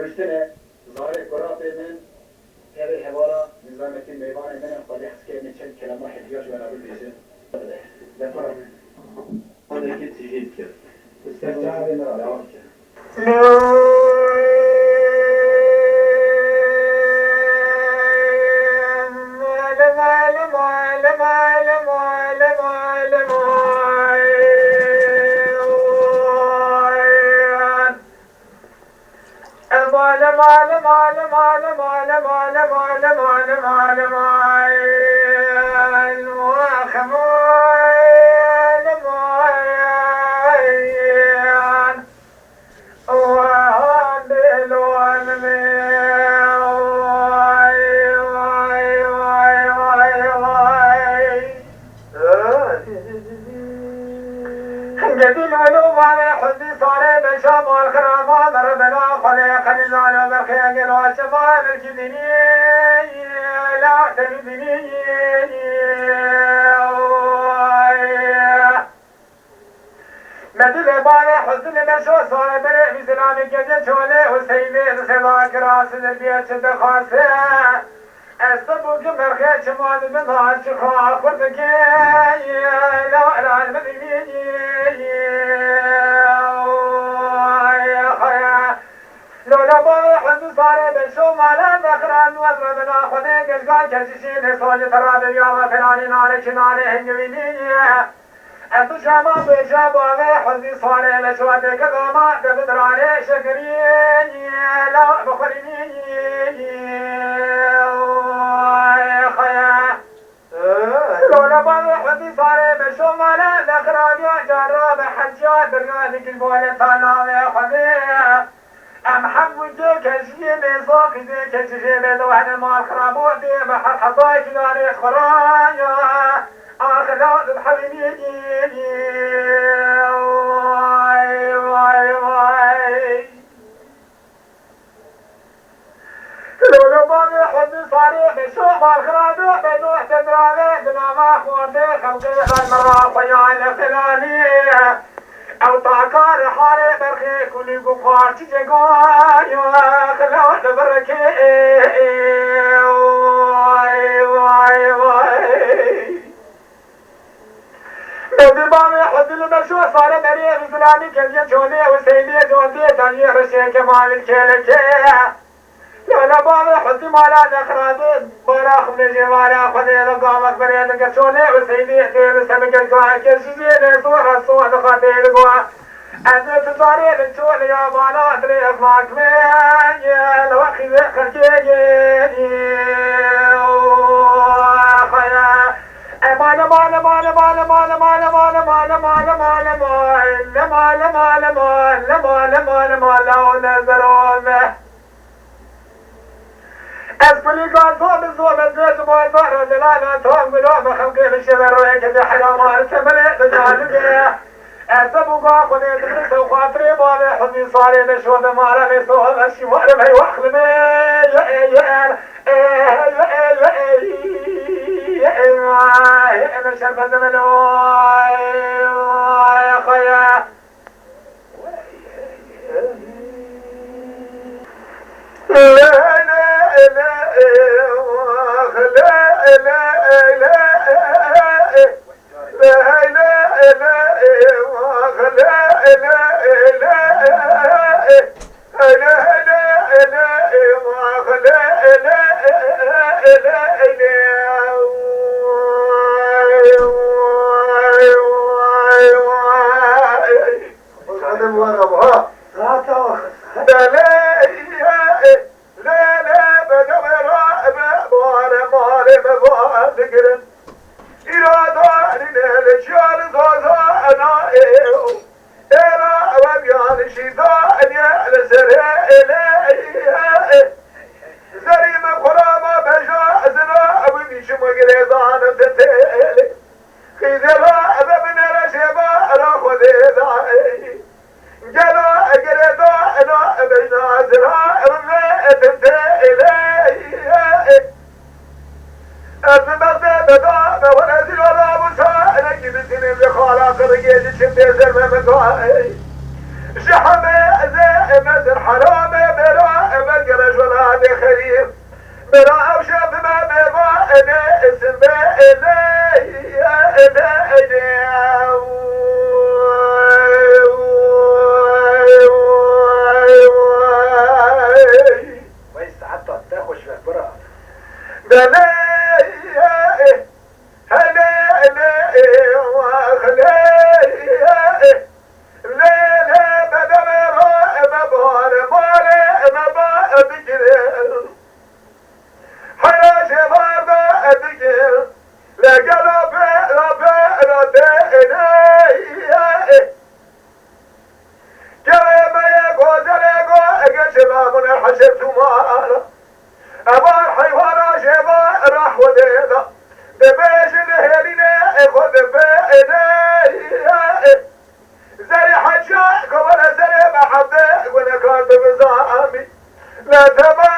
رشتنه ظاهر قرآن من هذه حوارا نظامتي ميوان من قد يحس كأنه شن كلام واحد يجوش من أبو بيشن لا فرق هذا كده تجيب كده استرجع لنا على وجهه جديد ولو على حزن صار بشام والكرامة ربنا خلق الإنسان بالخير والشفاء الجدني لا تجدني مثل بالي حزن مشو صار بري بسلام الجديد شولي وسيمي سبا كراس البيت شد خاصة استبوك مرخي شمال من هاشخا خذك لا لا المديني لولا بابي حزن صار بشو مالا نخران وزر بنا خذي قشقان كششين صوج ترابي يوم فلاني ناري شناري هنجويني انتو شاما بيشا بابي حزن صار بشو ديك غاما دبدراني شكريني لا بخريني لولا بابي حزن صار بشو مالا نخران جراب حجات درنادك البولة طالعة خذي ام حمد كشي ميزاق دي كشي بدوحنا ما الخرابو دي بحر حضايك ناري خرايا اخلاق الحبيبي واي واي واي لولو بابي حد صاري بشوف الخرابو بدوح تدرابي بناما خوردي خلقي خلمرا صيان فلاني او طاقار حاري برخي كل بقار تجاقاي خلاص بركي واي واي واي بدي بامي حد المشو صار مريم اسلامي كزين شوني وسيدي جوندي تاني رشي كمال الكيلكي لولا بامي حد مالا نخرادي براخ من جمالا خذي لقامك بريد قشوني وسيدي دير سمك القاع كشجين صورة صوت خطي القوا أنت تصاري للشون يا مالا أدري أفلاك مين يا الوخي ذكر جيجي خيا مالا مالا مالا مالا مالا مالا مالا مالا مالا مالا مالا مالا مالا مالا مالا مالا مالا ونزرومه اسبلي قال صوب الصوب الزيت ما يظهر دلانا توم بلوم خلقي في الشبر ويك حرام ارسملي تجالبي اسبوقا خذي تدرس وخاطري بابي حزني صاري بشوف ما لم يصوب الشمال ما يوخلمي انا شرف زمنوي يا خيا لا شحمة زائمة الحرام براء وش ولا خريف برا وشاف ما بابا انا اسم ويس حتى تاخش في برا بلاي هلا لا وخلاي لا لا بدل مبار مال مبا بجري حيا شباب بجري لا قلب رب كلمة يقول شبابنا حشرت مالا أبار حيوانا شباب راح ودينا دبيش الهلينا خذ بينا زي حجاك ولا زي محبك وانا كان بمزامي لا تبا